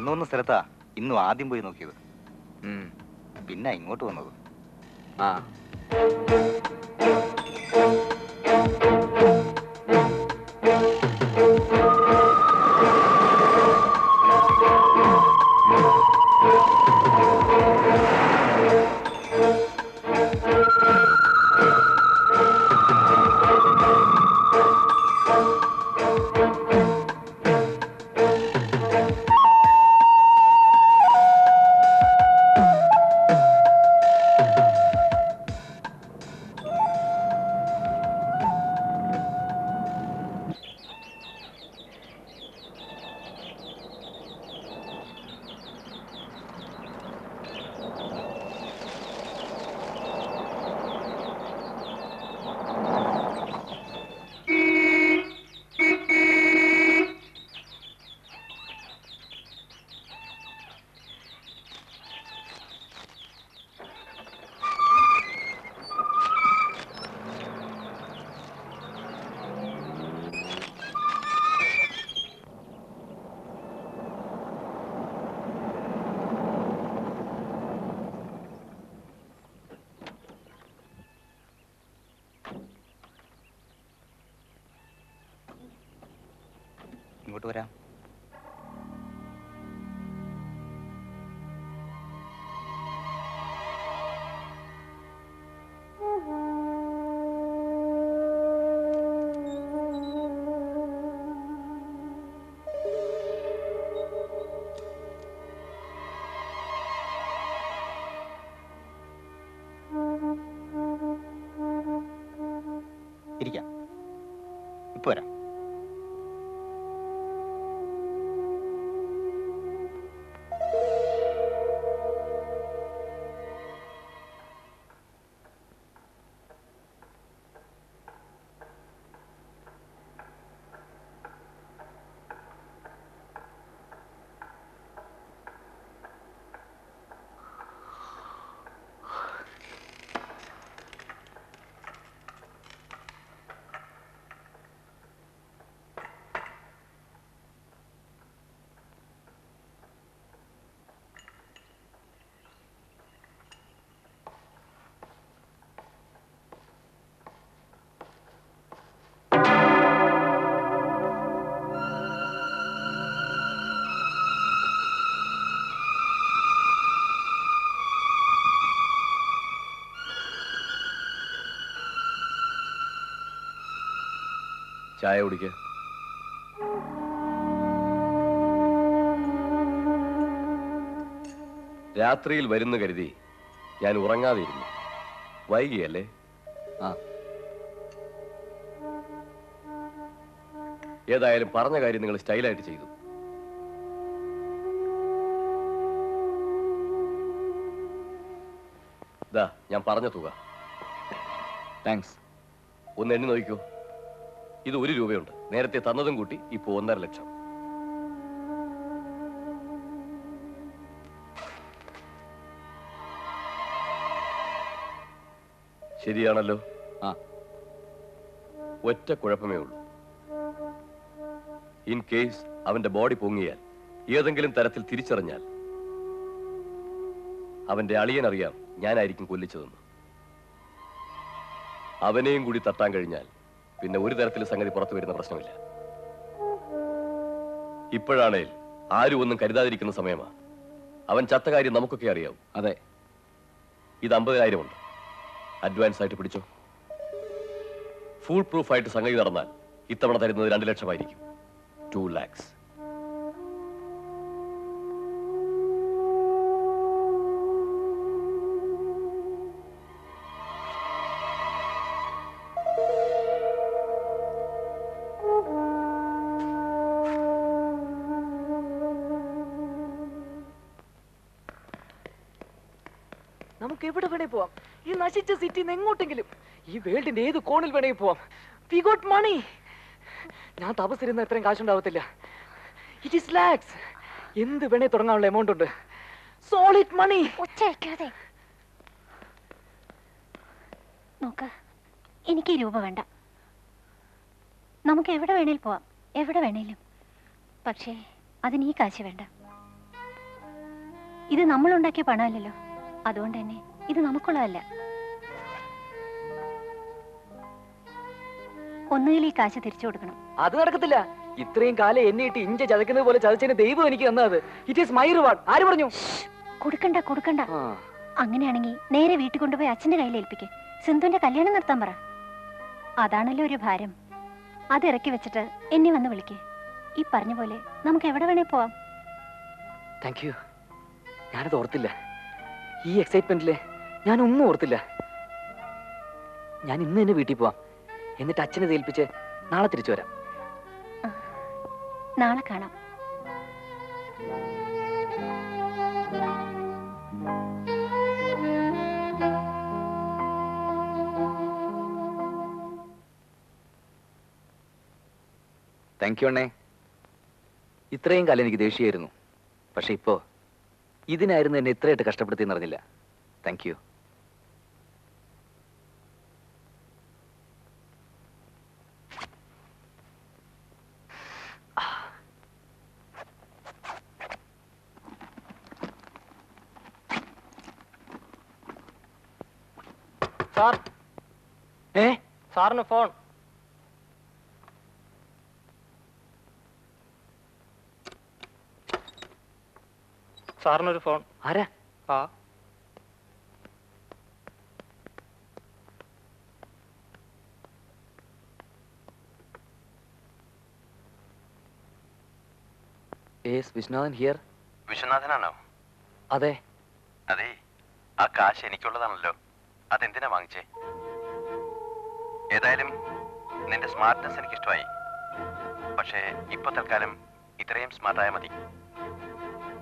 അന്ന് വന്ന സ്ഥലത്താ ഇന്നും ആദ്യം പോയി നോക്കിയത്. പിന്നെ ഇങ്ങോട്ട് വന്നത്. ആ ഇങ്ങോട്ട് വരാം. ഇരിക്കാം. ഇപ്പൊ വരാം. ചായ കുടിക്ക. രാത്രിയിൽ വരുന്നു കരുതി ഞാൻ ഉറങ്ങാതിരുന്നു. വൈകിയല്ലേ? ആ, ഏതായാലും പറഞ്ഞ കാര്യം നിങ്ങൾ സ്റ്റൈലായിട്ട് ചെയ്തു. ദാ ഞാൻ പറഞ്ഞ തുക. താങ്ക്സ്. ഒന്ന് എണ്ണി നോക്കിക്കോ. ഇത് 1 രൂപയുണ്ട്. നേരത്തെ തന്നതും കൂട്ടി ഇപ്പോ 1.5 ലക്ഷം. ശരിയാണല്ലോ? ആ. ഒറ്റ കുഴപ്പമേ ഉള്ളൂ. ഇൻ കേസ് അവന്റെ ബോഡി പൊങ്ങിയാൽ, ഏതെങ്കിലും തരത്തിൽ തിരിച്ചറിഞ്ഞാൽ, അവന്റെ അളിയൻ അറിയാം ഞാനായിരിക്കും കൊല്ലിച്ചതെന്ന്. അവനെയും കൂടി തട്ടാൻ കഴിഞ്ഞാൽ പിന്നെ ഒരു തരത്തിൽ സംഗതി പുറത്തു വരുന്ന പ്രശ്നമില്ല. ഇപ്പോഴാണേൽ ആരും ഒന്നും കരുതാതിരിക്കുന്ന സമയമാണ്. അവൻ ചത്ത കാര്യം നമുക്കൊക്കെ അറിയാവും. അതെ. ഇത് 50,000 ഉണ്ട്. അഡ്വാൻസ് ആയിട്ട് പിടിച്ചോ. ഫുൾ പ്രൂഫ് ആയിട്ട് സംഗതി നടന്നാൽ ഇത്തവണ തരുന്നത് 2 ലക്ഷമായിരിക്കും. 2 lakhs. നമുക്ക് എവിടെ വേണേ പോവാം. ഈ നശിച്ച സിറ്റിന്ന് എങ്ങോട്ടെങ്കിലും. ഈ വേൾഡിന്റെ ഏത് കോണിൽ വേണേ പോവാം. വി ഗോട്ട് മണി. ഞാൻ തപസ്സിരുന്ന എത്രയും കാശുണ്ടാവത്തില്ല. It is lakhs. എന്ത് വേണേ തുടങ്ങാനുള്ള എമൗണ്ട് ഉണ്ട്. സോളിഡ് മണി. ഒച്ചയക്കാതെ നോക്ക. എനിക്ക് രൂപ വേണ്ട. നമുക്ക് എവിടെ വേണേലും പോവാം. എവിടെ വേണേലും. പക്ഷേ അതിന് ഈ കാശ് വേണ്ട. ഇത് നമ്മൾ ഉണ്ടാക്കിയ പണമല്ലല്ലോ, അതുകൊണ്ട് തന്നെ ഇത് നമുക്കുള്ളതല്ല. ഒന്നുകിൽ ഈ കാശ് തിരിച്ചു കൊടുക്കണം. അത് നടക്കത്തില്ല. ഇത്രയും കാലം എന്നെ ഇട്ട് ഇഞ്ച ചതക്കുന്നത് പോലെ ചതച്ചതിന് ദൈവം എനിക്ക് തന്നത്. It is my reward. ആര് പറഞ്ഞു? കൊടുക്കണ്ട കൊടുക്കണ്ട. അങ്ങനെയാണെങ്കിൽ നേരെ വീട്ടിൽ കൊണ്ടുപോയി അച്ഛന്റെ കയ്യിൽ ഏൽപ്പിക്ക്. സിന്ധുവിന്റെ കല്യാണം നടത്താൻ പറ. അതാണല്ലോ ഒരു ഭാരം. അത് ഇറക്കി വെച്ചിട്ട് എന്നെ വന്ന് വിളിക്ക്. ഈ പറഞ്ഞ പോലെ നമുക്ക് എവിടെ വേണേ പോവാം. Thank you. ഞാനത് ഓർത്തില്ല. ഈ എക്സൈറ്റ്മെന്റില് ഞാനൊന്നും ഓർത്തില്ല. ഞാൻ ഇന്ന് തന്നെ വീട്ടിൽ പോവാം. എന്നിട്ട് അച്ഛനെ ഏൽപ്പിച്ച് നാളെ തിരിച്ചു വരാം. നാളെ കാണാം. താങ്ക് യു അണ്ണേ. ഇത്രയും കാലം എനിക്ക് ദേഷ്യമായിരുന്നു. പക്ഷെ ഇപ്പോ ഇതിനായിരുന്നു എന്നെ ഇത്രയായിട്ട് കഷ്ടപ്പെടുത്തിയെന്ന് അറിഞ്ഞില്ല. Thank you. സാർ, ഏ സാറിന് ഫോൺ. സാറിനൊരു ഫോൺ. ആരാ? ആ, വിശ്വനാഥൻ ഹിയർ. വിശ്വനാഥനാണോ? അതെ. അതെ, ആ കാശ് എനിക്കുള്ളതാണല്ലോ. അതെന്തിനാ വാങ്ങിച്ചേ? ഏതായാലും നിന്റെ സ്മാർട്ട്നെസ് എനിക്കിഷ്ടമായി. പക്ഷേ ഇപ്പൊ തൽക്കാലം ഇത്രയും സ്മാർട്ടായ മതി.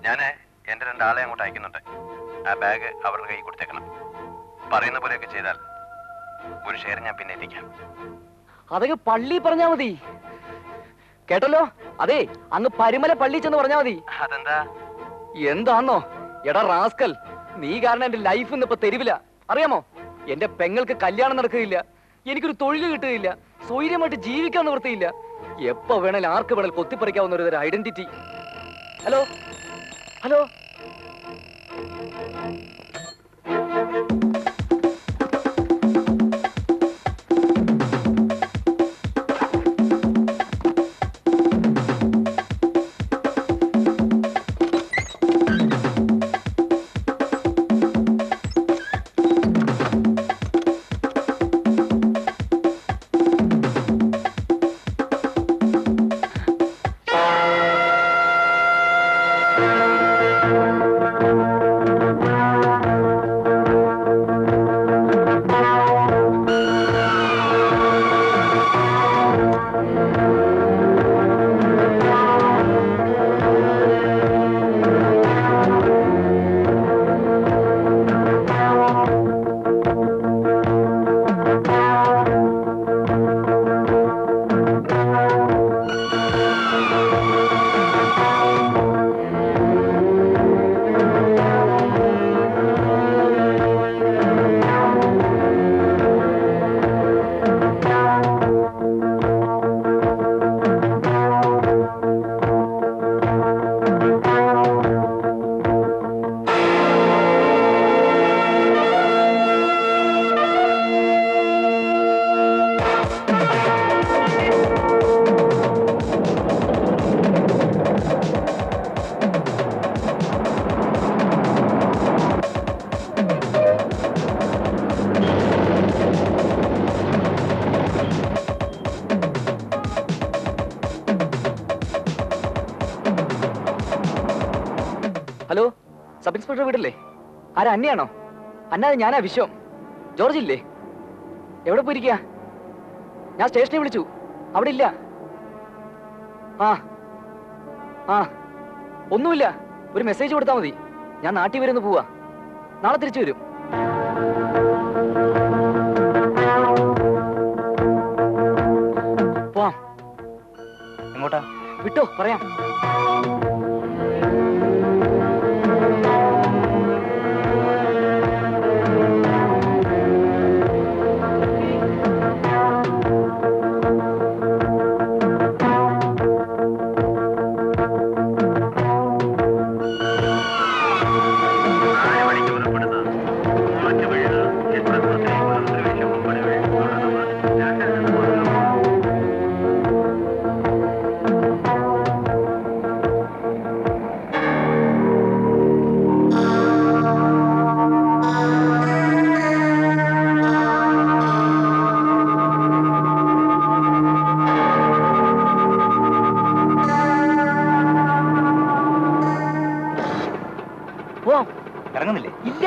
ഞാൻ എന്റെ 2 ആളെ അങ്ങോട്ട് അയക്കുന്നുണ്ട്. ആ ബാഗ് അവരുടെ കൈ കൊടുത്തേക്കണം. പറയുന്ന പോലെയൊക്കെ ചെയ്താൽ ഒരു ഷെയർ ഞാൻ പിന്നെ എത്തിക്കാം. അതൊക്കെ പള്ളി പറഞ്ഞാ മതി. കേട്ടല്ലോ? അതെ, അങ്ങ് പരുമല പള്ളി ചെന്ന് പറഞ്ഞാ മതി. അതെന്താ? എന്താന്നോ? എടാ റാസ്കൽ, നീ കാരണം എന്റെ ലൈഫ് ഇന്നിപ്പോ തെരുവില. അറിയാമോ? എന്റെ പെങ്ങൾക്ക് കല്യാണം നടക്കുകയില്ല, എനിക്കൊരു തൊഴിൽ കിട്ടുകയില്ല, സ്വൈര്യമായിട്ട് ജീവിക്കാൻ നിവൃത്തിയില്ല. എപ്പോ വേണേലും ആർക്ക് വേണേലും കൊത്തിപ്പറിക്കാവുന്ന ഒരു തരം identity. Hello hello, hello, sub inspector വീടല്ലേ? ആരാ, അന്നയാണോ? അന്നാതെ ഞാനാ വിശ്വം. ജോർജ് ഇല്ലേ? എവിടെ പോയിരിക്കുക? ഞാൻ സ്റ്റേഷനിൽ വിളിച്ചു, അവിടെ ഇല്ല. ആ ആ ഒന്നുമില്ല, ഒരു മെസ്സേജ് കൊടുത്താൽ മതി. ഞാൻ നാട്ടിൽ വരുന്ന് പോവാ, നാളെ തിരിച്ചു വരും. പോവാം. എങ്ങോട്ടാ? വിട്ടോ, പറയാം. ഇറങ്ങുന്നില്ലേ? ഇല്ല,